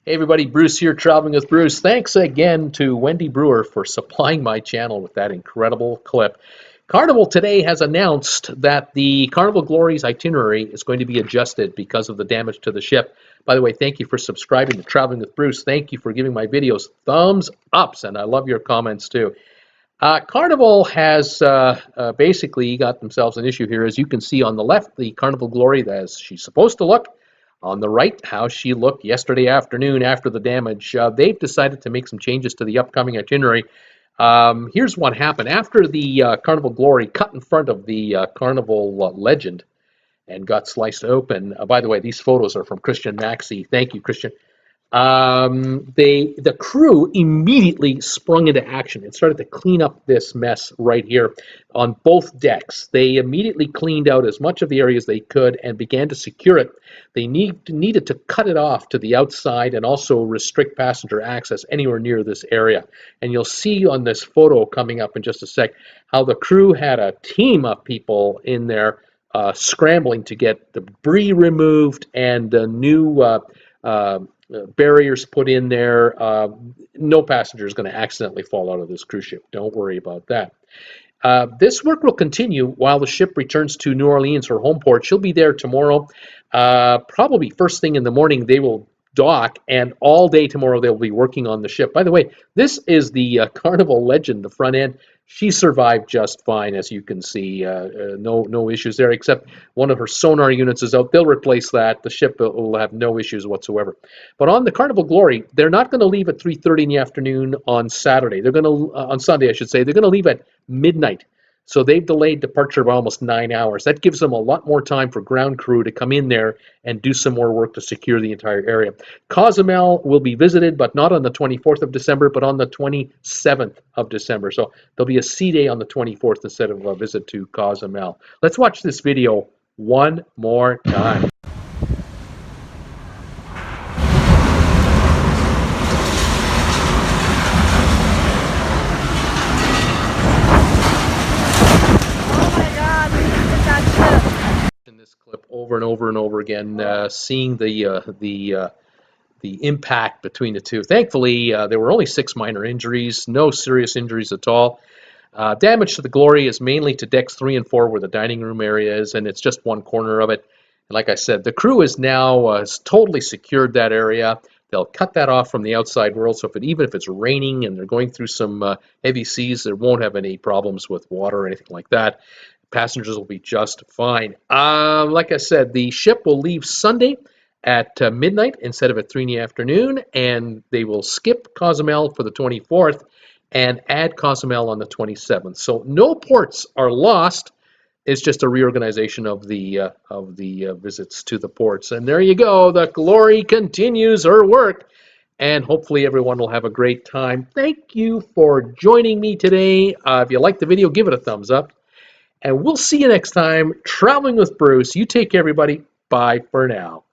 Hey everybody, Bruce here, Traveling with Bruce. Thanks again to Wendy Brewer for supplying my channel with that incredible clip. Carnival today has announced that the Carnival Glory's itinerary is going to be adjusted because of the damage to the ship. By the way, thank you for subscribing to Traveling with Bruce. Thank you for giving my videos thumbs ups, and I love your comments too. Carnival has basically got themselves an issue here. As you can see on the left, the Carnival Glory as she's supposed to look. On the right, how she looked yesterday afternoon after the damage. They've decided to make some changes to the upcoming itinerary. Here's what happened. After the Carnival Glory cut in front of the Carnival Legend and got sliced open, by the way, these photos are from Christian Maxey. Thank you, Christian. The crew immediately sprung into action and started to clean up this mess right here on both decks. They immediately cleaned out as much of the area as they could and began to secure it. They needed to cut it off to the outside and also restrict passenger access anywhere near this area. And you'll see on this photo coming up in just a sec how the crew had a team of people in there scrambling to get debris removed and new barriers put in there. No passenger is going to accidentally fall out of this cruise ship. Don't worry about that. This work will continue while the ship returns to New Orleans, her home port. She'll be there tomorrow. Probably first thing in the morning, they will dock, and all day tomorrow they'll be working on the ship. By the way, this is the Carnival Legend, the front end. She survived just fine, as you can see. No issues there, except one of her sonar units is out. They'll replace that. The ship will have no issues whatsoever. But on the Carnival Glory, they're not going to leave at 3:30 in the afternoon on Saturday. They're going to on Sunday, I should say. They're going to leave at midnight. So they've delayed departure by almost 9 hours. That gives them a lot more time for ground crew to come in there and do some more work to secure the entire area. Cozumel will be visited, but not on the 24th of December, but on the 27th of December. So there'll be a sea day on the 24th instead of a visit to Cozumel. Let's watch this video one more time. In this clip over and over and over again, seeing the impact between the two. Thankfully, there were only 6 minor injuries, no serious injuries at all. Damage to the Glory is mainly to decks 3 and 4 where the dining room area is, and it's just one corner of it. And like I said, the crew is now has totally secured that area. They'll cut that off from the outside world, so even if it's raining and they're going through some heavy seas, they won't have any problems with water or anything like that. Passengers will be just fine. Like I said, the ship will leave Sunday at midnight instead of at 3 in the afternoon, and they will skip Cozumel for the 24th and add Cozumel on the 27th. So no ports are lost. It's just a reorganization of the visits to the ports. And there you go. The Glory continues her work, and hopefully everyone will have a great time. Thank you for joining me today. If you liked the video, give it a thumbs up. And we'll see you next time. Traveling with Bruce. You take care, everybody. Bye for now.